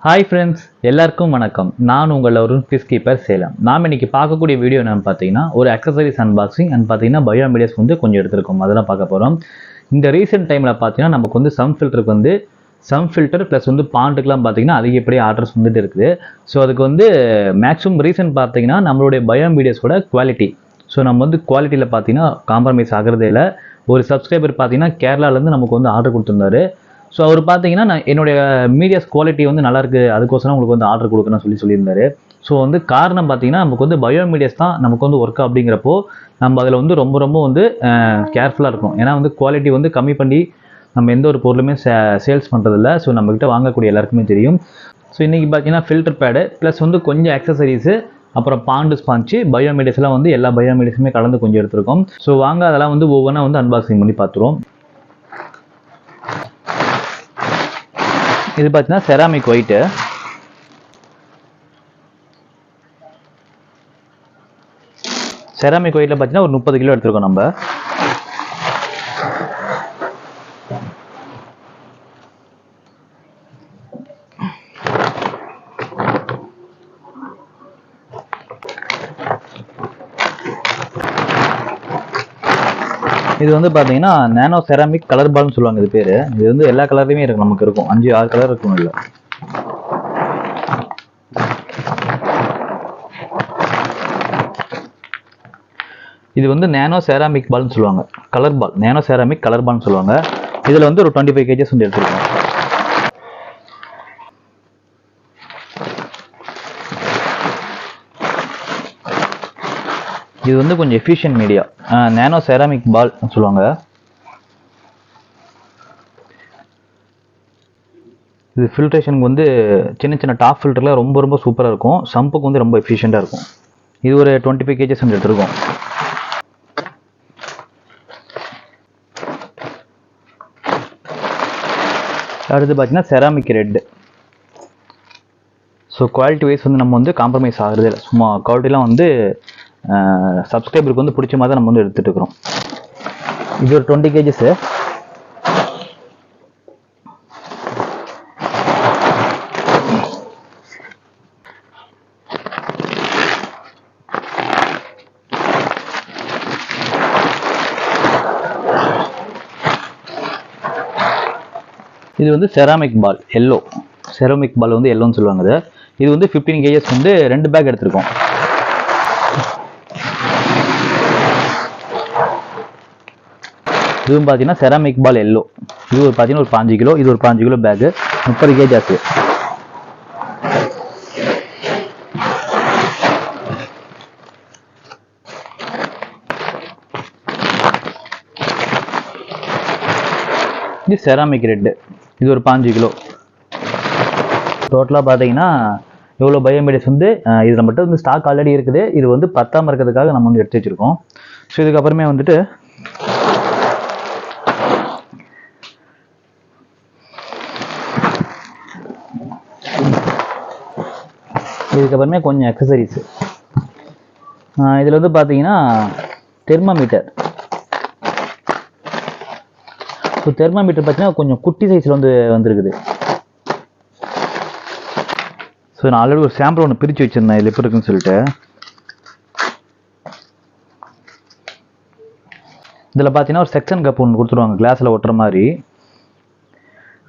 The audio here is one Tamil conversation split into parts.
ஹாய் ஃப்ரெண்ட்ஸ், எல்லாருக்கும் வணக்கம். நான் உங்கள் ஒரு ஃபிஷ் கீப்பர் சேலம். நாம் இன்னைக்கு பார்க்கக்கூடிய வீடியோ என்னன்னு பார்த்தீங்கன்னா, ஒரு அக்சசரிஸ் அன்பாக்சிங் அண்ட் பார்த்தீங்கன்னா பயோ மீடியாஸ் வந்து கொஞ்சம் எடுத்திருக்கோம். அதெல்லாம் பார்க்க போகிறோம். இந்த ரீசெண்ட் டைமில் பார்த்தீங்கன்னா நமக்கு வந்து சம் ஃபில்டர் ப்ளஸ் வந்து பாண்டுக்கெலாம் பார்த்தீங்கன்னா அதிகப்படியாக ஆர்டர்ஸ் வந்துட்டு இருக்குது. ஸோ அதுக்கு வந்து மேக்ஸிமம் ரீசன் பார்த்தீங்கன்னா நம்மளுடைய பயோ மீடியாஸோட குவாலிட்டி. ஸோ நம்ம வந்து குவாலிட்டியில் பார்த்தீங்கன்னா காம்ப்ரமைஸ் ஆகிறதே இல்லை. ஒரு சப்ஸ்கிரைபர் பார்த்தீங்கன்னா கேரளாலேருந்து நமக்கு வந்து ஆர்டர் கொடுத்துருந்தாரு. ஸோ அவர் பார்த்தீங்கன்னா நான் என்னுடைய மீடியாஸ் குவாலிட்டி வந்து நல்லாயிருக்கு, அதுக்கோசரம் உங்களுக்கு வந்து ஆர்டர் கொடுக்கணும்னு சொல்லியிருந்தாரு. ஸோ வந்து காரணம் பார்த்தீங்கன்னா நமக்கு வந்து பயோ மீடியாஸ் தான் நமக்கு வந்து ஒர்க் அப்படிங்கிறப்போ நம்ம அதில் வந்து ரொம்ப வந்து கேர்ஃபுல்லாக இருக்கணும். ஏன்னா வந்து குவாலிட்டி வந்து கம்மி பண்ணி நம்ம எந்த ஒரு பொருளுமே சேல்ஸ் பண்ணுறதில்ல. ஸோ நம்மக்கிட்ட வாங்கக்கூடிய எல்லாருக்குமே தெரியும். ஸோ இன்றைக்கி பார்த்தீங்கன்னா ஃபில்டர் பேடு ப்ளஸ் வந்து கொஞ்சம் அக்சசரிஸு, அப்புறம் பாண்டு ஸ்பாஞ்சு, பயோ மீடியாஸ்லாம் வந்து எல்லா பயோ மீடியாஸுமே கலந்து கொஞ்சம் எடுத்திருக்கோம். ஸோ வாங்க அதெல்லாம் வந்து ஒவ்வொன்றா வந்து அன்பாக்சிங் பண்ணி பார்த்துருவோம். இது பார்த்தீங்கன்னா செராமிக் ஒயிட்டு. செராமிக் ஒயிட்டில் பார்த்தீங்கன்னா ஒரு 30 கிலோ எடுத்துருக்கோம் நம்ம. இது வந்து பார்த்தீங்கன்னா நானோ செராமிக் கலர் பால்னு சொல்லுவாங்க இது பேர். இது வந்து எல்லா கலர்லையுமே இருக்கு, நமக்கு இருக்கும் 5-6 கலர் இருக்கும். இல்லை இது வந்து நானோ செராமிக் பால்னு சொல்லுவாங்க, கலர் பால், நானோ செராமிக் கலர் பால்னு சொல்லுவாங்க. இதில் வந்து ஒரு 25 kgs வந்து எடுத்துருக்கோம். இது வந்து கொஞ்சம் எஃபிஷியன்ட் மீடியா, நானோ செராமிக் பால் சொல்லுவாங்க. இது ஃபில்ட்ரேஷனுக்கு வந்து சின்ன டாப் ஃபில்டரில் ரொம்ப சூப்பராக இருக்கும். சம்புக்கு வந்து ரொம்ப எஃபிஷியண்ட்டாக இருக்கும். இது ஒரு 25 kgs வந்து எடுத்துருக்கோம். அடுத்து பார்த்தீங்கன்னா ceramic red. So quality wise வந்து நம்ம வந்து காம்ப்ரமைஸ் ஆகுறது இல்லை. சும்மா குவாலிட்டிலாம் வந்து சப்ஸ்கிரைபருக்கு வந்து பிடிச்ச மாதிரி தான் நம்ம வந்து எடுத்துகிட்டு இருக்கிறோம். இது ஒரு 20 kgs. இது வந்து செராமிக் பால் எல்லோ. செராமிக் பால் வந்து எல்லோன்னு சொல்லுவாங்க. இது வந்து 15 kgs வந்து 2 பேக் எடுத்திருக்கோம். இதுவும் பார்த்தீங்கன்னா செராமிக் பால் எல்லோ. இது ஒரு பார்த்தீங்கன்னா ஒரு 5 கிலோ, இது ஒரு 5 கிலோ பேக்கு, 30 kg ஆச்சு. இது செராமிக் ரெட்டு, இது ஒரு 5 கிலோ. டோட்டலாக பார்த்தீங்கன்னா எவ்வளோ பயோ மீடியாஸ் வந்து இது நம்மகிட்ட வந்து ஸ்டாக் ஆல்ரெடி இருக்குது. இது வந்து பத்தாமல் இருக்கிறதுக்காக நம்ம வந்து எடுத்து வச்சுருக்கோம். ஸோ இதுக்கப்புறமே வந்துட்டு கொஞ்சம் அக்சசரிஸ். இதில் வந்து பார்த்தீங்கன்னா தெர்மாமீட்டர். ஸோ தெர்மாமீட்டர் பார்த்தீங்கன்னா கொஞ்சம் குட்டி சைஸில் வந்து வந்துருக்குது. ஸோ நான் ஆல்ரெடி ஒரு சாம்பிள் ஒன்று பிரித்து வச்சுருந்தேன் இதில் எப்படி இருக்குன்னு சொல்லிட்டு. இதில் பார்த்தீங்கன்னா ஒரு செக்ஷன் கப் ஒன்று கொடுத்துருவாங்க கிளாஸில் ஒட்டுற மாதிரி.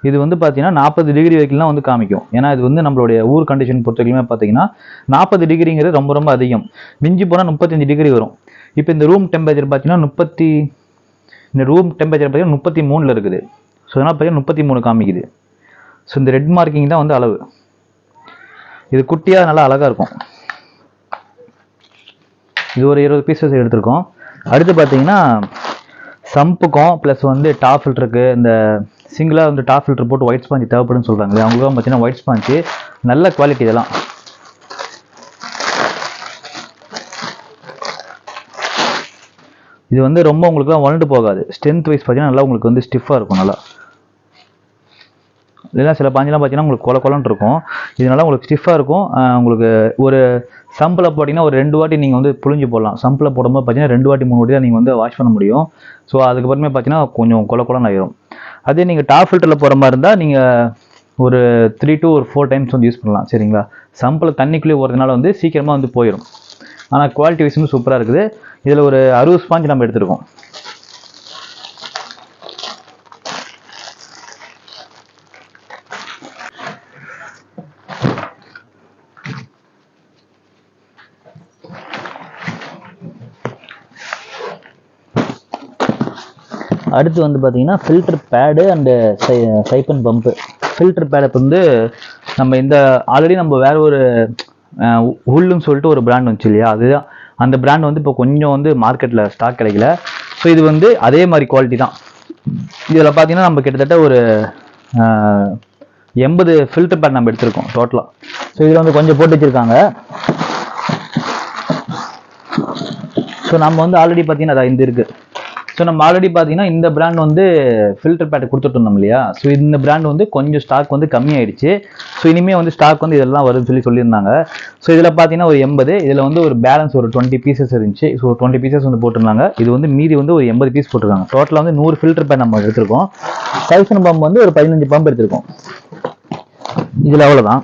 இது வந்து பார்த்தீங்கன்னா 40 டிகிரி வரைக்கும்லாம் வந்து காமிக்கும். ஏன்னா இது வந்து நம்மளுடைய ஊர் கண்டிஷன் பொறுத்த வரைக்குமே பார்த்தீங்கன்னா 40 டிகிரிங்கிறது ரொம்ப அதிகம். மிஞ்சி போனால் 35 டிகிரி வரும். இப்போ இந்த ரூம் டெம்பரேச்சர் பார்த்தீங்கன்னா இந்த ரூம் டெம்பரேச்சர் பார்த்தீங்கன்னா 33 இருக்குது. ஸோ அதனால் பார்த்தீங்கன்னா 33 காமிக்குது. ஸோ இந்த ரெட் மார்க்கிங் தான் வந்து அளவு. இது குட்டியாக நல்லா அழகாக இருக்கும். இது ஒரு 20 பீசஸ் எடுத்திருக்கோம். அடுத்து பார்த்தீங்கன்னா சம்புக்கும் ப்ளஸ் வந்து டாப் ஃபில்டருக்கு இந்த சிங்கிளாக வந்து டாப் ஃபில்டர் போட்டு ஒயிட் ஸ்பாஞ்சு தேவைப்படுன்னு சொல்கிறாங்க. அவங்களுக்கும் பார்த்தீங்கன்னா ஒயிட் ஸ்பாஞ்சு நல்ல குவாலிட்டி. இதெல்லாம் இது வந்து ரொம்ப உங்களுக்குலாம் வளர்ந்து போகாது. ஸ்ட்ரென்த் வைஸ் பார்த்தீங்கன்னா நல்லா உங்களுக்கு வந்து ஸ்டிஃபாக இருக்கும். நல்லா இல்லைன்னா சில பாஞ்செலாம் பார்த்தீங்கன்னா உங்களுக்கு கொலன்னு இருக்கும். இதனால உங்களுக்கு ஸ்டிஃபாக இருக்கும். உங்களுக்கு ஒரு சம்பில் போட்டிங்கன்னா ஒரு 2 வாட்டி நீங்கள் வந்து புழிஞ்சு போடலாம். சம்பில் போடும்போது பார்த்தீங்கன்னா 2 வாட்டி 3 வாட்டி தான் நீங்கள் வந்து வாஷ் பண்ண முடியும். ஸோ அதுக்கப்புறமே பார்த்தீங்கன்னா கொஞ்சம் கொலன்னு ஆயிரும். அதே நீங்கள் டாப் ஃபில்டரில் போகிற மாதிரி இருந்தால் நீங்கள் ஒரு 3 to 4 டைம்ஸ் வந்து யூஸ் பண்ணலாம் சரிங்களா. சம்பில் தண்ணிக்குள்ளே ஓடுறதுனால வந்து சீக்கிரமாக வந்து போயிடும். ஆனால் குவாலிட்டி வைஸ் வந்து சூப்பராக இருக்குது. இதில் ஒரு 60 ஸ்பாஞ்ச் நம்ம எடுத்துருக்கோம். அடுத்து வந்து பார்த்தீங்கன்னா filter pad and siphon pump. Filter pad இப்போ வந்து நம்ம இந்த ஆல்ரெடி நம்ம வேற ஒரு ஹுல்லுன்னு சொல்லிட்டு ஒரு பிராண்ட் வந்துச்சு இல்லையா, அதுதான் அந்த பிராண்ட் வந்து இப்போ கொஞ்சம் வந்து மார்க்கெட்டில் ஸ்டாக் கிடைக்கல. ஸோ இது வந்து அதே மாதிரி குவாலிட்டி தான். இதில் பார்த்தீங்கன்னா நம்ம கிட்டத்தட்ட ஒரு 80 ஃபில்டர் பேட் நம்ம எடுத்திருக்கோம் டோட்டலாக. ஸோ இதில் வந்து கொஞ்சம் போட்டு வச்சுருக்காங்க. ஸோ நம்ம வந்து ஆல்ரெடி பார்த்தீங்கன்னா அதான் இந்த இருக்குது. ஸோ நம்ம ஆல்ரெடி பார்த்தீங்கன்னா இந்த பிராண்ட் வந்து ஃபில்டர் பேட் கொடுத்துட்டு இருந்தோம் இல்லையா. ஸோ இந்த பிராண்ட் வந்து கொஞ்சம் ஸ்டாக் வந்து கம்மியாயிடுச்சு. ஸோ இனிமேல் வந்து ஸ்டாக் வந்து இதெல்லாம் வருதுன்னு சொல்லியிருந்தாங்க. ஸோ இதில் பார்த்தீங்கன்னா ஒரு 80, இதில் வந்து ஒரு பேலன்ஸ் ஒரு 20 பீசஸ் இருந்துச்சு. ஸோ 20 பீசஸ் வந்து போட்டிருந்தாங்க. இது வந்து மீதி வந்து ஒரு 80 பீஸ் போட்டிருக்காங்க. டோட்டலாக வந்து 100 ஃபில்டர் பேட் நம்ம எடுத்திருக்கோம். சைஃபன் பம்ப் வந்து ஒரு 15 பம்ப் எடுத்திருக்கோம். இதில் அவ்வளோதான்.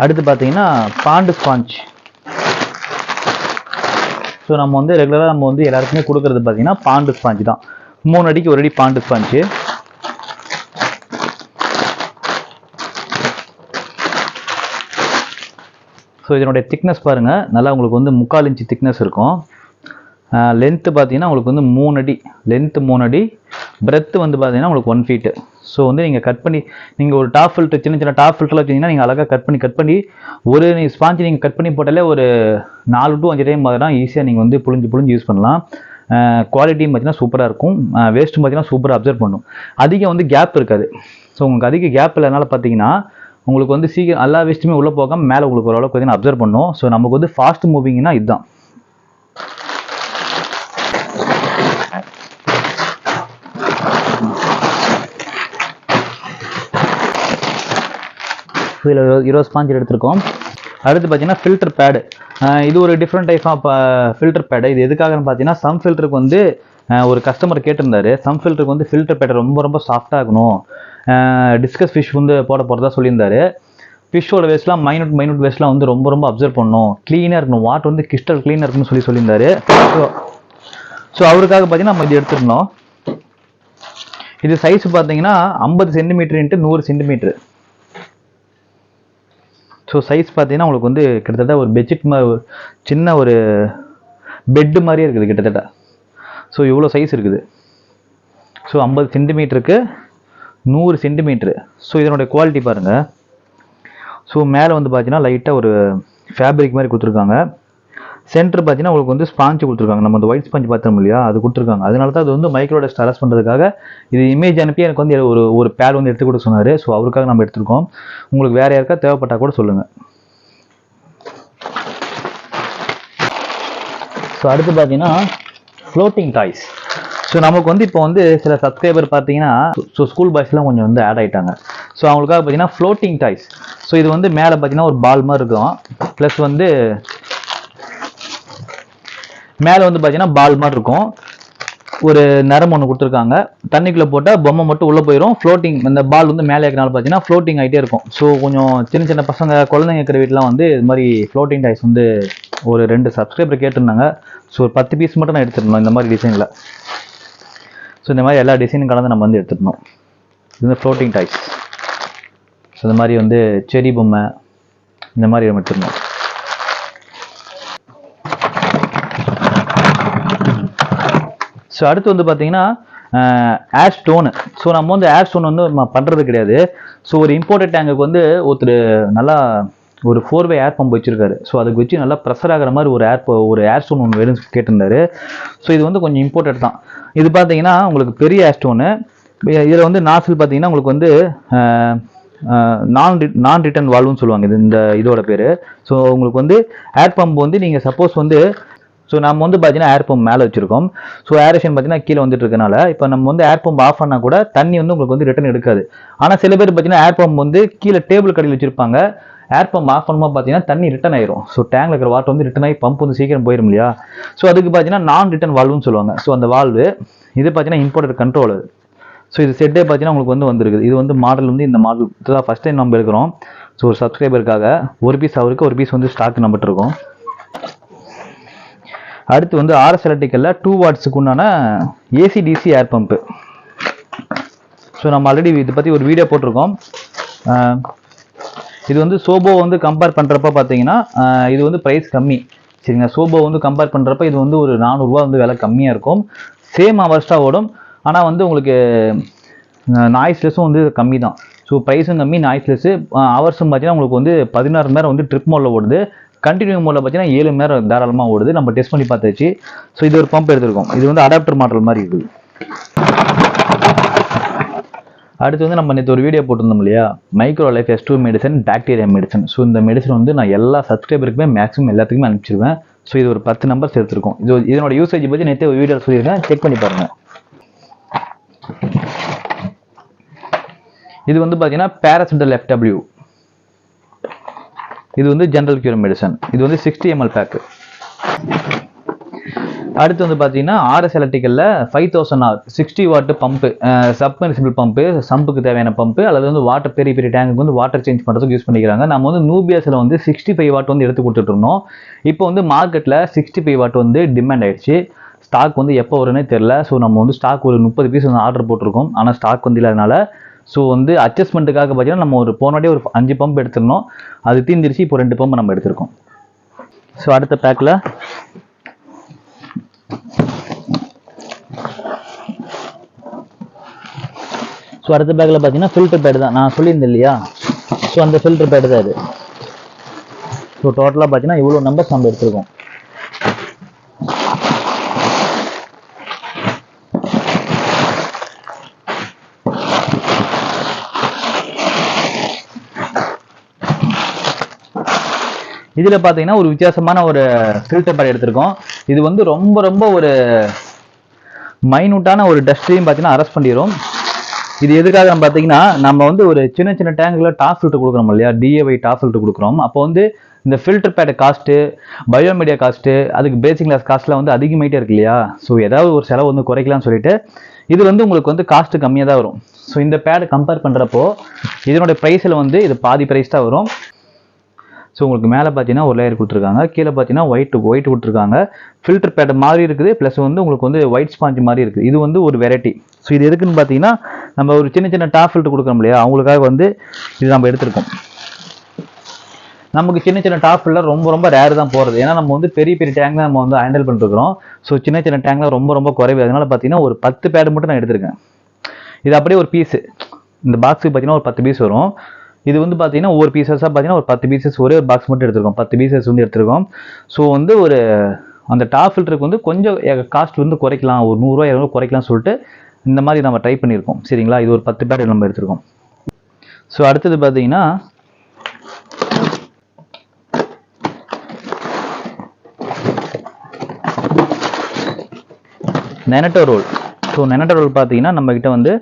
அடுத்து பார்த்தீங்கன்னா பாண்டு ஸ்பாஞ்ச். ஸோ நம்ம வந்து ரெகுலராக நம்ம வந்து எல்லாருக்குமே கொடுக்கறது பார்த்தீங்கன்னா பாண்டு ஸ்பாஞ்ச் தான். 3 அடிக்கு 1 அடி பாண்டு ஸ்பாஞ்சு. ஸோ இதனுடைய திக்னஸ் பாருங்கள், நல்லா உங்களுக்கு வந்து 3/4 இன்ச்சு திக்னஸ் இருக்கும். லென்த்து பார்த்தீங்கன்னா உங்களுக்கு வந்து 3 அடி, லென்த்து 3 அடி, பிரெத்து வந்து பார்த்தீங்கன்னா உங்களுக்கு 1 ஃபீட்டு. ஸோ வந்து நீங்கள் கட் பண்ணி நீங்கள் ஒரு டாப் ஃபில்டர் சின்ன சின்ன டாப் ஃபில்டரில் வச்சிங்கன்னா நீங்கள் அழகாக கட் பண்ணி ஒரு ஸ்பாஞ்சு நீங்கள் கட் பண்ணி போட்டாலே ஒரு 4 to 5 டைம் மாதிரி ஈஸியாக நீங்கள் வந்து புழிஞ்சு யூஸ் பண்ணலாம். குவாலிட்டியும் பார்த்தீங்கன்னா சூப்பராக இருக்கும். வேஸ்ட்டும் பார்த்தீங்கன்னா சூப்பராக அப்சர்வ் பண்ணும். அதிகம் வந்து கேப் இருக்காது. ஸோ உங்களுக்கு அதிக கேப் இல்லைனால பார்த்தீங்கன்னா உங்களுக்கு வந்து சீக்கிரம் எல்லா வேஸ்ட்டுமே உள்ளே போகாமல் மேலே உங்களுக்கு ஓரளவுக்கு பார்த்தீங்கன்னா அப்சர்வ் பண்ணும். ஸோ நமக்கு வந்து ஃபாஸ்ட் மூவிங்னா இதுதான். இதில் 20 ஸ்பாஞ்ச் எடுத்திருக்கோம். அடுத்து பார்த்தீங்கன்னா ஃபில்டர் பேடு. இது ஒரு different type of filter pad. இது எதுக்காகன்னு பார்த்தீங்கன்னா சம் ஃபில்டருக்கு வந்து ஒரு கஸ்டமர் கேட்டிருந்தாரு. சம் ஃபில்டருக்கு வந்து ஃபில்டர் பேடு ரொம்ப சாஃப்டாக இருக்கணும், டிஸ்கஸ் ஃபிஷ் வந்து போகிறதா சொல்லியிருந்தாரு. ஃபிஷ்ஷோட வேஸ்ட்லாம் மைனூட் வேஸ்ட்லாம் வந்து ரொம்ப அப்சர்வ் பண்ணணும், க்ளீனாக இருக்கணும், வாட்டர் வந்து கிறிஸ்டல் க்ளீனாக இருக்குன்னு சொல்லியிருந்தாரு. ஸோ அவருக்காக பார்த்தீங்கன்னா நம்ம இது எடுத்துருந்தோம். இது சைஸ் பார்த்தீங்கன்னா 50 சென்டிமீட்டர் × 100 சென்டிமீட்டர். ஸோ சைஸ் பார்த்தீங்கன்னா உங்களுக்கு வந்து கிட்டத்தட்ட ஒரு பெட்ஷீட் மாதிரி சின்ன ஒரு பெட்டு மாதிரியே இருக்குது கிட்டத்தட்ட. ஸோ இவ்வளோ சைஸ் இருக்குது. ஸோ 50 சென்டிமீட்டருக்கு 100 சென்டிமீட்ரு. ஸோ இதனுடைய குவாலிட்டி பாருங்கள். ஸோ மேலே வந்து பார்த்தீங்கன்னா லைட்டாக ஒரு ஃபேப்ரிக் மாதிரி கொடுத்துருக்காங்க. சென்டர் பார்த்தீங்கன்னா உங்களுக்கு வந்து ஸ்பாஞ்சு கொடுத்துருக்காங்க. நம்ம அந்த ஒயிட் ஸ்பாஞ்ச் பார்த்தோம் இல்லையா, அது கொடுத்துருக்காங்க. அதனால தான் அது வந்து மைக்ரோ டஸ்ட் அரெஸ்ட் பண்ணுறதுக்காக இது இமேஜ் அனுப்பி எனக்கு வந்து ஒரு பேட் வந்து எடுத்து கொடுக்க சொன்னார். ஸோ அவருக்காக நம்ம எடுத்துருக்கோம். உங்களுக்கு வேறு யாருக்கா தேவைப்பட்டால் கூட சொல்லுங்கள். ஸோ அடுத்து பார்த்தீங்கன்னா ஃப்ளோட்டிங் டாய்ஸ். ஸோ நமக்கு வந்து இப்போ வந்து சில சப்ஸ்கிரைபர் பார்த்தீங்கன்னா ஸ்கூல் பாய்ஸ்லாம் கொஞ்சம் வந்து ஆட் ஆகிட்டாங்க. ஸோ அவங்களுக்காக பார்த்தீங்கன்னா ஃப்ளோட்டிங் டாய்ஸ். ஸோ இது வந்து மேலே பார்த்தீங்கன்னா ஒரு பால் மாதிரி இருக்கும், ப்ளஸ் வந்து மேலே வந்து பார்த்தீங்கன்னா பால் மாதிரி இருக்கும், ஒரு நரம் ஒன்று கொடுத்துருக்காங்க. தண்ணிக்குள்ளே போட்டால் பொம்மை மட்டும் உள்ளே போயிடும். ஃப்ளோட்டிங் அந்த பால் வந்து மேலே இருக்கிறனால பார்த்தீங்கன்னா ஃப்ளோட்டிங் ஆகிட்டே இருக்கும். ஸோ கொஞ்சம் சின்ன பசங்க குழந்தைங்க இருக்கிற வீட்டிலாம் வந்து இது மாதிரி ஃப்ளோட்டிங் டாய்ஸ் வந்து ஒரு 2 சப்ஸ்கிரைபர் கேட்டிருந்தாங்க. ஸோ ஒரு 10 பீஸ் மட்டும் நான் எடுத்துருந்தோம் இந்த மாதிரி டிசைனில். ஸோ இந்த மாதிரி எல்லா டிசைனும் கலந்து நம்ம வந்து எடுத்துருந்தோம். இது வந்து ஃப்ளோட்டிங் டாய்ஸ். ஸோ இந்த மாதிரி வந்து செடி பொம்மை இந்த மாதிரி நம்ம எடுத்துருந்தோம். ஸோ அடுத்து வந்து பார்த்தீங்கன்னா ஏர் ஸ்டோனு. ஸோ நம்ம வந்து ஏர் ஸ்டோன் வந்து பண்ணுறது கிடையாது. ஸோ ஒரு இம்போர்ட்டட் டேங்குக்கு வந்து ஒருத்தர் நல்லா ஒரு 4-way ஏர் பம்ப் வச்சுருக்காரு. ஸோ அதுக்கு வச்சு நல்லா ப்ரெஷர் ஆகிற மாதிரி ஒரு ஏர் ஸ்டோன் ஒன்று வேணும்னு கேட்டிருந்தாரு. ஸோ இது வந்து கொஞ்சம் இம்போர்ட்டட் தான். இது பார்த்தீங்கன்னா உங்களுக்கு பெரிய ஏர் ஸ்டோனு. இதில் வந்து நாசில் பார்த்தீங்கன்னா உங்களுக்கு வந்து நான் ரிட்டர்ன் வால்வுன்னு சொல்லுவாங்க இந்த இதோட பேர். ஸோ உங்களுக்கு வந்து ஏர் பம்ப் வந்து நீங்கள் சப்போஸ் வந்து ஸோ நம்ம வந்து பார்த்தீங்கன்னா ஏர் பம்ப் மேலே வச்சிருக்கோம். ஸோ ஏரேஷன் பார்த்தீங்கன்னா கீழே வந்துட்டு இருக்கனால இப்போ நம்ம வந்து ஏர் பம்ப் ஆஃப் பண்ணால் கூட தண்ணி வந்து உங்களுக்கு வந்து ரிட்டர்ன் எடுக்காது. ஆனால் சில பேர் பார்த்தீங்கன்னா ஏர் பம்ப் வந்து கீழே டேபிள் கடையில் வச்சிருப்பாங்க, ஏர் பம்ப் ஆஃப் பண்ணும்போது பார்த்தீங்கன்னா தண்ணி ரிட்டர்ன் ஆயிரும். ஸோ டேங்க்ல இருக்கிற வாட்டர் வந்து ரிட்டர்ன் ஆகி பம்ப் வந்து சீக்கிரம் போயிடும் இல்லையா. ஸோ அதுக்கு பார்த்தீங்கன்னா நான் ரிட்டர்ன் வால்வுன்னு சொல்லுவாங்க. ஸோ அந்த வால்வு இது பார்த்தீங்கன்னா இம்போர்ட்டட் கண்ட்ரோல். ஸோ இது செட்டே பார்த்தீங்கன்னா உங்களுக்கு வந்து வந்துருக்குது. இது வந்து மாடல் வந்து இந்த மாடல் இதுதான் ஃபஸ்ட் டைம் நம்ம எடுக்கிறோம். ஸோ ஒரு சப்ஸ்கிரைபருக்காக ஒரு பீஸ் அவருக்கு ஒரு பீஸ் வந்து ஸ்டாக் நம்மகிட்ட இருக்கும். அடுத்து வந்து ஆர்எஸ் எலக்ட்ரிக்கல்ல 2 வாட்ஸுக்கு உண்டான ஏசிடிசி ஏர் பம்பு. ஸோ நம்ம ஆல்ரெடி இதை பற்றி ஒரு வீடியோ போட்டிருக்கோம். இது வந்து சோபோ வந்து கம்பேர் பண்ணுறப்ப பார்த்தீங்கன்னா இது வந்து ப்ரைஸ் கம்மி சரிங்களா. சோபோ வந்து கம்பேர் பண்ணுறப்ப இது வந்து ஒரு 400 ரூபா வந்து விலை கம்மியாக இருக்கும். சேம் ஹவர்ஸ்டாக ஓடும். ஆனால் வந்து உங்களுக்கு நாய்ஸ்லெஸ்ஸும் வந்து கம்மி தான். ஸோ ப்ரைஸும் கம்மி, நாய்ஸ்லெஸ்ஸு. ஹவர்ஸும் பார்த்தீங்கன்னா உங்களுக்கு வந்து 16 மணி நேரம் வந்து ட்ரிப் மோடில் ஓடுது. கண்டினியூ மோடில் பார்த்தீங்கன்னா 7 மணி நேரம் தாராளமாக ஓடுது. நம்ம டெஸ்ட் பண்ணி பார்த்தாச்சு. ஸோ இது ஒரு பம்ப் எடுத்திருக்கோம். இது வந்து அடாப்டர் மாடல் மாதிரி இருக்குது. அடுத்து வந்து நம்ம நேற்று ஒரு வீடியோ போட்டிருந்தோம் இல்லையா, micro life S2 medicine bacteria medicine. So இந்த மெடிசன் வந்து நான் எல்லா சப்ஸ்கிரைபருக்குமே மேக்ஸிமம் எல்லாத்துக்குமே அனுப்பிச்சிருவேன். ஸோ இது ஒரு 10 நம்பர்ஸ் எடுத்திருக்கோம். இதனோட யூசேஜ் பற்றி நேற்று ஒரு வீடியோ சொல்லியிருக்கேன், செக் பண்ணி பாருங்கள். இது வந்து பார்த்தீங்கன்னா பேராசிட்டல் FW. இது வந்து ஜென்ரல் கியூர் மெடிசன். இது வந்து 60 ml பேக்கு. அடுத்து வந்து பார்த்தீங்கன்னா ஆர்எஸ் எலக்ட்ரிக்கல்ல 5000R 60 watt pump, submersible pump, சம்புக்கு தேவையான பம்பு, அல்லது வந்து வாட்டர் பெரிய பெரிய டேங்குக்கு வந்து வாட்டர் சேஞ்ச் பண்ணுறதுக்கு யூஸ் பண்ணிக்கிறாங்க. நம்ம வந்து நூபியாஸில் வந்து 65 வாட் வந்து எடுத்து கொடுத்துட்டு இருந்தோம். இப்போ வந்து மார்க்கெட்டில் 65 வாட் வந்து டிமாண்ட் ஆயிடுச்சு. ஸ்டாக் வந்து எப்போ வரும்னே தெரில. ஸோ நம்ம வந்து ஸ்டாக் ஒரு 30 பீஸ் வந்து ஆர்டர் போட்டிருக்கோம். ஆனால் ஸ்டாக் வந்து இல்லாதனால ஸோ வந்து அட்ஜஸ்ட்மெண்ட்டுக்காக பார்த்தீங்கன்னா நம்ம ஒரு போனாடி ஒரு 5 பம்ப் எடுத்துருந்தோம். அது தீர்ந்துருச்சு. இப்போ 2 பம்ப் நம்ம எடுத்திருக்கோம். ஸோ அடுத்த பேக்கில் ஸோ அடுத்த பேக்கில் பார்த்தீங்கன்னா ஃபில்டர் பேடு தான் நான் சொல்லியிருந்தேன் இல்லையா. ஸோ அந்த ஃபில்டர் பேடு தான் இது. ஸோ டோட்டலாக பார்த்தீங்கன்னா இவ்வளோ நம்பர்ஸ் நம்ம எடுத்திருக்கோம். இதில் பார்த்தீங்கன்னா ஒரு வித்தியாசமான ஒரு ஃபில்டர் பேட் எடுத்திருக்கோம். இது வந்து ரொம்ப ரொம்ப ஒரு மைனூட்டான ஒரு டஸ்ட்டையும் பார்த்தீங்கன்னா அரெஸ்ட் பண்ணிடும். இது எதுக்காக பார்த்தீங்கன்னா நம்ம வந்து ஒரு சின்ன சின்ன டேங்கில் டாப் ஃபில்டர் கொடுக்குறோம் இல்லையா, DAY டாப் ஃபில்டர் கொடுக்குறோம். அப்போ வந்து இந்த ஃபில்டர் பேட் காஸ்ட்டு, பயோமீடியா காஸ்ட்டு, அதுக்கு பேசிக் கிளாஸ் காஸ்ட்லாம் வந்து அதிகமாகிட்டே இருக்கு இல்லையா. ஸோ ஏதாவது ஒரு செலவு வந்து குறைக்கலாம்னு சொல்லிட்டு இது வந்து உங்களுக்கு வந்து காஸ்ட்டு கம்மியாக தான் வரும். ஸோ இந்த பேட் கம்பேர் பண்ணுறப்போ இதனுடைய ப்ரைஸில் வந்து இது பாதி ப்ரைஸ் தான் வரும். ஸோ உங்களுக்கு மேலே பார்த்தீங்கன்னா ஒரு லேயர் கொடுத்துருக்காங்க, கீழே பார்த்தீங்கன்னா ஒயிட் கொடுத்துருக்காங்க. ஃபில்டர் பேட் மாதிரி இருக்குது, ப்ளஸ் வந்து உங்களுக்கு வந்து ஒயிட் ஸ்பாஞ்ச் மாதிரி இருக்குது. இது வந்து ஒரு வெரைட்டி. ஸோ இது எதுக்குன்னு பார்த்தீங்கன்னா நம்ம ஒரு சின்ன சின்ன டாப் ஃபில்டர் கொடுக்குறோம் இல்லையா, அவங்களுக்காக வந்து இது நம்ம எடுத்திருக்கோம். நமக்கு சின்ன சின்ன டாப் ஃபில்டர் ரொம்ப ரொம்ப ரேர் தான் போகிறது. ஏன்னா நம்ம வந்து பெரிய பெரிய டேங்க் தான் நம்ம வந்து ஹேண்டில் பண்ணிருக்கிறோம். ஸோ சின்ன சின்ன டேங்க்லாம் ரொம்ப ரொம்ப குறைவு. அதனால பார்த்தீங்கன்னா ஒரு 10 பேடு மட்டும் நான் எடுத்திருக்கேன். இது அப்படியே ஒரு பீஸு, இந்த பாக்ஸுக்கு பார்த்தீங்கன்னா ஒரு 10 பீஸ் வரும். இது வந்து பார்த்தீங்கன்னா ஒவ்வொரு பீசஸாக பார்த்தீங்கன்னா ஒரு 10 பீசஸ் ஒரே ஒரு பாக்ஸ் மட்டும் எடுத்திருக்கோம். 10 பீசஸ் வந்து எடுத்திருக்கோம். ஸோ வந்து ஒரு அந்த டாப் ஃபில்டருக்கு வந்து கொஞ்சம் காஸ்ட் வந்து குறைக்கலாம், ஒரு 100 ரூபா 200 ரூபா குறைக்கலாம்னு சொல்லிட்டு இந்த மாதிரி நம்ம ட்ரை பண்ணியிருக்கோம். சரிங்களா, இது ஒரு 10 பேட் நம்ம எடுத்திருக்கோம். ஸோ அடுத்தது பார்த்தீங்கன்னா நெனட்டோ ரோல். ஸோ நெனட்டோ ரோல் பார்த்தீங்கன்னா நம்மக்கிட்ட வந்து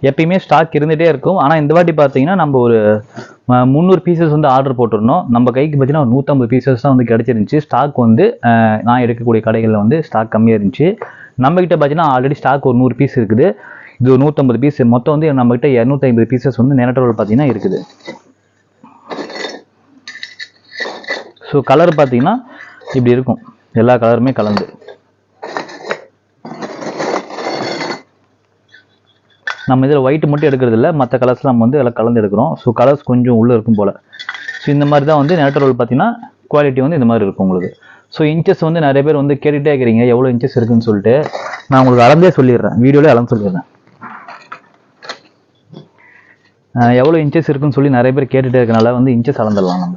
எப்பயுமே ஸ்டாக் இருந்துகிட்டே இருக்கும். ஆனால் இந்த வாட்டி பார்த்தீங்கன்னா நம்ம ஒரு 300 பீசஸ் வந்து ஆர்டர் போட்டிருந்தோம். நம்ம கைக்கு பார்த்தீங்கன்னா ஒரு 150 பீசஸ் தான் வந்து கிடச்சிருந்துச்சு. ஸ்டாக் வந்து நான் எடுக்கக்கூடிய கடைகளில் வந்து ஸ்டாக் கம்மியாக இருந்துச்சு. நம்மக்கிட்ட பார்த்தீங்கன்னா ஆல்ரெடி ஸ்டாக் ஒரு 100 பீஸ் இருக்குது. இது ஒரு 150 பீஸ், மொத்தம் வந்து நம்மகிட்ட 250 பீசஸ் வந்து நெனட்டோ ரோல் பார்த்தீங்கன்னா இருக்குது. ஸோ கலர் பார்த்தீங்கன்னா இப்படி இருக்கும், எல்லா கலருமே கலந்து. நம்ம இதில் ஒயிட் மட்டும் எடுக்கிறது இல்லை, மற்ற கலர்ஸ் நம்ம வந்து எல்லாம் கலந்து எடுக்கிறோம். ஸோ கலர்ஸ் கொஞ்சம் உள்ளே இருக்கும் போல். ஸோ இந்த மாதிரி தான் வந்து நெனட்டோ ரோல் பார்த்தீங்கன்னா குவாலிட்டி வந்து இந்த மாதிரி இருக்கும் உங்களுக்கு. ஸோ இன்ச்சஸ் வந்து நிறைய பேர் வந்து கேட்டுகிட்டே இருக்கிறீங்க எவ்வளோ இன்ச்சஸ் இருக்குன்னு சொல்லிட்டு. நான் உங்களுக்கு அளந்தே சொல்லிடுறேன், வீடியோவில் அளந்து சொல்லிடுறேன். எவ்வளோ இன்ச்சஸ் இருக்குன்னு சொல்லி நிறைய பேர் கேட்டுகிட்டே இருக்கனால வந்து இன்ச்சஸ் அளந்துடலாம் நம்ம.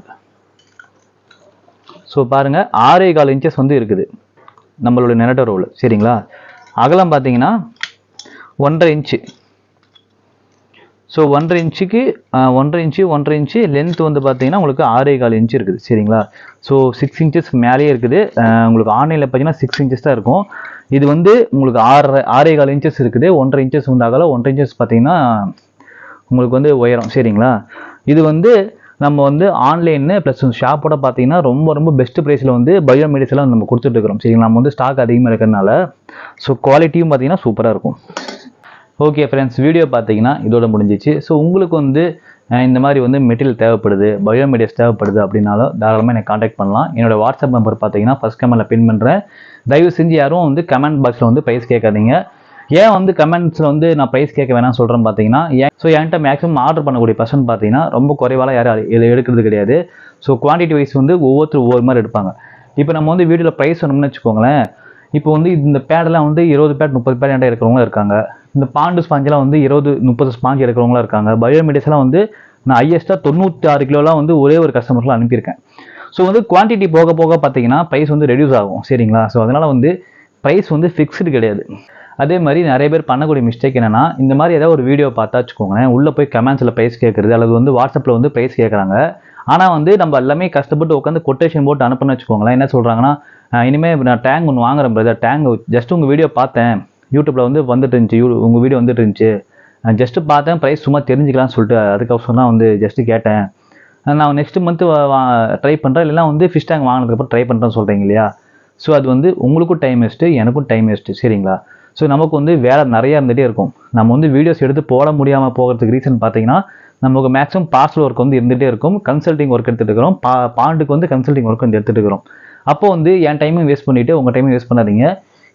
ஸோ பாருங்கள் 6.25 இன்ச்சஸ் வந்து இருக்குது நம்மளோட நெனட்டோ ரோல். சரிங்களா, அகலம் பார்த்தீங்கன்னா 1.5 இன்ச்சு. ஸோ 1.5 இன்ச்சுக்கு 1.5 இன்ச்சு லென்த் வந்து பார்த்தீங்கன்னா உங்களுக்கு 6.25 இன்ச்சு இருக்குது. சரிங்களா, ஸோ 6 இன்ச்சஸ் மேலேயே இருக்குது. உங்களுக்கு ஆன்லைனில் பார்த்தீங்கன்னா 6 இன்ச்சஸ் தான் இருக்கும். இது வந்து உங்களுக்கு 6.25 இன்ச்சஸ் இருக்குது. 1.5 இன்ச்சஸ் வந்து அகலம், 1.5 இன்ச்சஸ் பார்த்தீங்கன்னா உங்களுக்கு வந்து உயரம். சரிங்களா, இது வந்து நம்ம வந்து ஆன்லைன்னு ப்ளஸ் ஷாப்போட பார்த்தீங்கன்னா ரொம்ப பெஸ்ட் ப்ரைஸில் வந்து பயோ மெடிசன் எல்லாம் நம்ம கொடுத்துட்டு இருக்கிறோம். சரிங்களா, நம்ம வந்து ஸ்டாக் அதிகமாக இருக்கிறதுனால ஸோ குவாலிட்டியும் பார்த்தீங்கன்னா சூப்பராக இருக்கும். ஓகே ஃப்ரெண்ட்ஸ், வீடியோ பார்த்தீங்கன்னா இதோட முடிஞ்சிச்சு. ஸோ உங்களுக்கு வந்து இந்த மாதிரி வந்து மெட்டீரியல் தேவைப்படுது, பயோ மெடிசன் தேவைப்படுது அப்படின்னாலும் தாராளமாக எனக்கு காண்டாக்ட் பண்ணலாம். என்னோட வாட்ஸ்அப் நம்பர் பார்த்தீங்கன்னா ஃபர்ஸ்ட் கமெண்ட்டில் பின் பண்ணுறேன். தயவு செஞ்சு யாரும் வந்து கமெண்ட் பாக்ஸில் வந்து ப்ரைஸ் கேட்காதீங்க. ஏன் வந்து கமெண்ட்ஸில் வந்து நான் ப்ரைஸ் கேட்க வேணாம்னு சொல்கிறேன் பார்த்தீங்கன்னா, என்கிட்ட மேக்ஸிமம் ஆர்டர் பண்ணக்கூடிய பர்சன் பார்த்தீங்கன்னா ரொம்ப குறைவால யாரும் எடுக்கிறது கிடையாது. ஸோ குவான்டிட்டி வைஸ் வந்து ஒவ்வொருத்தரும் ஒவ்வொரு மாதிரி எடுப்பாங்க. இப்போ நம்ம வந்து வீடியோவில் ப்ரைஸ் சொன்னோம்னு வச்சுக்கோங்களேன், இப்போ வந்து இந்த பேடெல்லாம் வந்து 20 பேட் 30 பேட் என்கிட்ட இருக்கிறவங்களும் இருக்காங்க. இந்த பாண்டு ஸ்பாஞ்செலாம் வந்து 20-30 ஸ்பாஞ்ச் எடுக்கிறவங்களும் இருக்காங்க. பயோ மெடிசன்லாம் வந்து நான் ஹையஸ்ட்டாக 96 கிலோலாம் வந்து ஒரே ஒரு கஸ்டமர்லாம் அனுப்பியிருக்கேன். ஸோ வந்து குவான்டிட்டி போக போக பார்த்தீங்கன்னா ப்ரைஸ் வந்து ரெடியூஸ் ஆகும். சரிங்களா, ஸோ அதனால் வந்து ப்ரைஸ் வந்து ஃபிக்ஸ்டு கிடையாது. அதே மாதிரி நிறைய பேர் பண்ணக்கூடிய மிஸ்டேக் என்னன்னா, இந்த மாதிரி ஏதாவது ஒரு வீடியோ பார்த்தா வச்சுக்கோங்களேன், உள்ளே போய் கமெண்ட்ஸில் ப்ரைஸ் கேட்குறது அல்லது வந்து வாட்ஸ்அப்பில் வந்து ப்ரைஸ் கேட்குறாங்க. ஆனால் வந்து நம்ம எல்லாமே கஷ்டப்பட்டு உட்காந்து கொட்டேஷன் போட்டு அனுப்புன்னு வச்சுக்கோங்களேன், என்ன சொல்கிறாங்கன்னா, இனிமேல் நான் டேங்க் ஒன்று வாங்குறேன் பிரதர், டேங்க் ஜஸ்ட் உங்கள் வீடியோ பார்த்தேன், யூடியூப்பில் வந்து வந்துட்டு இருந்துச்சு, உங்கள் வீடியோ வந்துட்டு இருந்துச்சு, ஜஸ்ட்டு பார்த்தேன், ப்ரைஸ் சும்மா தெரிஞ்சுக்கலாம்னு சொல்லிட்டு அதுக்கப்புறம் தான் வந்து ஜஸ்ட்டு கேட்டேன், நான் நெக்ஸ்ட் மந்த்து ட்ரை பண்ணுறேன், இல்லைனா வந்து ஃபிஷ் டேங்க் வாங்கினதுக்கப்புறம் ட்ரை பண்ணுறேன்னு சொல்கிறீங்க இல்லையா. ஸோ அது வந்து உங்களுக்கும் டைம் வேஸ்ட்டு, எனக்கும் டைம் வேஸ்ட்டு. சரிங்களா, ஸோ நமக்கு வந்து வேலை நிறையா இருந்துகிட்டே இருக்கும். நம்ம வந்து வீடியோஸ் எடுத்து போட முடியாமல் போகிறதுக்கு ரீசன் பார்த்தீங்கன்னா, நமக்கு மேக்ஸிமம் பார்சல் ஒர்க் வந்து இருந்துகிட்டே இருக்கும், கன்சல்டிங் ஒர்க் எடுத்துகிட்டு இருக்கிறோம், பாண்டுக்கு வந்து கன்சல்டிங் ஒர்க் வந்து எடுத்துகிட்டு இருக்கிறோம். அப்போ வந்து என் டைமும் வேஸ்ட் பண்ணிவிட்டு உங்கள் டைமும் வேஸ்ட் பண்ணாதீங்க.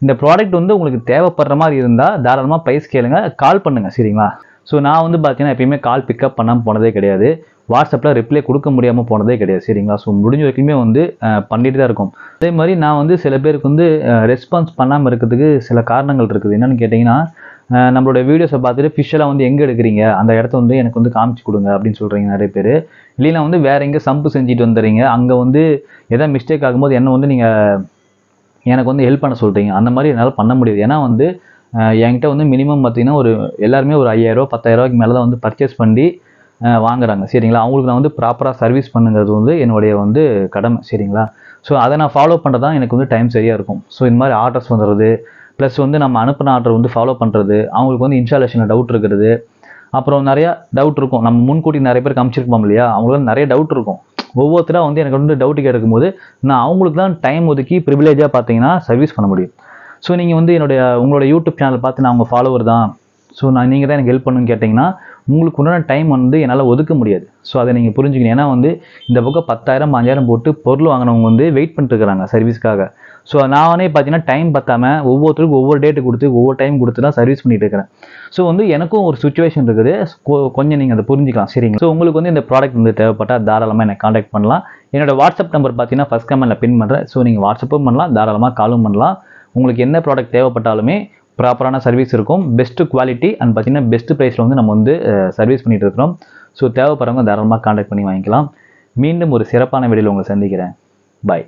இந்த ப்ராடக்ட் வந்து உங்களுக்கு தேவைப்படுற மாதிரி இருந்தால் தாராளமாக ப்ரைஸ் கேளுங்க, கால் பண்ணுங்கள். சரிங்களா, ஸோ நான் வந்து பார்த்தீங்கன்னா எப்பயுமே கால் பிக்கப் பண்ணாமல் போனதே கிடையாது, வாட்ஸ்அப்பில் ரிப்ளை கொடுக்க முடியாமல் போனதே கிடையாது. சரிங்களா, ஸோ முடிஞ்ச வரைக்குமே வந்து பண்ணிட்டு தான் இருக்கும். அதே மாதிரி நான் வந்து சில பேருக்கு வந்து ரெஸ்பான்ஸ் பண்ணாமல் இருக்கிறதுக்கு சில காரணங்கள் இருக்குது. என்னென்னு கேட்டிங்கன்னா, நம்மளோட வீடியோஸை பார்த்துட்டு ஃபிஷ்ஷெல்லாம் வந்து எங்கே எடுக்கிறீங்க, அந்த இடத்த வந்து எனக்கு வந்து காமிச்சு கொடுங்க அப்படின்னு சொல்கிறீங்க நிறைய பேர். இல்லைன்னா வந்து வேறு எங்கே சம்பு செஞ்சுட்டு வந்துடுறீங்க, அங்கே வந்து எதாவது மிஸ்டேக் ஆகும்போது என்ன வந்து நீங்கள் எனக்கு வந்து ஹெல்ப் பண்ண சொல்கிறீங்க. அந்த மாதிரி என்னால் பண்ண முடியாது. ஏன்னா வந்து என்கிட்ட வந்து மினிமம் பார்த்தீங்கன்னா எல்லாருமே ஒரு 5000 10,000 மேலே தான் வந்து பர்ச்சேஸ் பண்ணி வாங்குறாங்க. சரிங்களா, அவங்களுக்கு நான் வந்து ப்ராப்பராக சர்வீஸ் பண்ணுங்கிறது வந்து என்னுடைய வந்து கடமை. சரிங்களா, ஸோ அதை நான் ஃபாலோ பண்ணுறது தான் எனக்கு வந்து டைம் சரியாக இருக்கும். ஸோ இந்த மாதிரி ஆர்டர்ஸ் வந்துடுறது, ப்ளஸ் வந்து நம்ம அனுப்பின ஆர்டர் வந்து ஃபாலோ பண்ணுறது, அவங்களுக்கு வந்து இன்ஸ்டாலேஷனில் டவுட் இருக்கிறது, அப்புறம் நிறையா டவுட் இருக்கும். நம்ம முன்கூட்டி நிறைய பேர் காமிச்சிருப்போம் இல்லையா, அவங்களுக்கு நிறைய டவுட் இருக்கும். ஒவ்வொருத்தராக வந்து எனக்கு வந்து டவுட்டு கேட்கும் போது நான் அவங்களுக்கு தான் டைம் ஒதுக்கி ப்ரிவிலேஜாக பார்த்தீங்கன்னா சர்வீஸ் பண்ண முடியும். ஸோ நீங்கள் வந்து உங்களோட யூடியூப் சேனல் பார்த்து நான் உங்கள் ஃபாலோவர் தான், ஸோ நீங்கள் தான் எனக்கு ஹெல்ப் பண்ணுன்னு கேட்டிங்கன்னா உங்களுக்கு உண்டான டைம் வந்து என்னால் ஒதுக்க முடியாது. ஸோ அதை நீங்கள் புரிஞ்சுக்கணும். ஏன்னா வந்து இந்த பக்கம் 10,000 5,000 போட்டு பொருள் வாங்கினவங்க வந்து வெயிட் பண்ணிட்டுருக்காங்க சர்வீஸ்க்காக. ஸோ நானே பார்த்தீங்கன்னா டைம் பத்தாமல் ஒவ்வொருத்தருக்கும் ஒவ்வொரு டேட்டு கொடுத்து ஒவ்வொரு டைம் கொடுத்து தான் சர்வீஸ் பண்ணிட்டு இருக்கிறேன். ஸோ வந்து எனக்கும் ஒரு சுச்சுவேஷன் இருக்குது, கொஞ்சம் நீங்கள் அதை புரிஞ்சிக்கலாம். சரிங்களா, ஸோ உங்களுக்கு வந்து இந்த ப்ராடக்ட் வந்து தேவைப்பட்டால் தாராளமாக எனக்கு காண்டாக்ட் பண்ணலாம். என்னோட வாட்ஸ்அப் நம்பர் பார்த்தீங்கன்னா ஃபர்ஸ்ட் கமெண்ட்டில் பின் பண்ணுறேன். ஸோ நீங்கள் வாட்ஸ்அப்பும் பண்ணலாம், தாராளமாக காலும் பண்ணலாம். உங்களுக்கு என்ன ப்ராடக்ட் தேவைப்பட்டாலுமே ப்ராப்பரான சர்வீஸ் இருக்கும், பெஸ்ட்டு குவாலிட்டி அண்ட் பார்த்தீங்கன்னா பெஸ்ட் ப்ரைஸில் வந்து நம்ம வந்து சர்வீஸ் பண்ணிட்டு இருக்கிறோம். ஸோ தேவைப்படுறவங்க தாராளமாக காண்டாக்ட் பண்ணி வாங்கிக்கலாம். மீண்டும் ஒரு சிறப்பான வீடியோவில் உங்களை சந்திக்கிறேன். பாய்.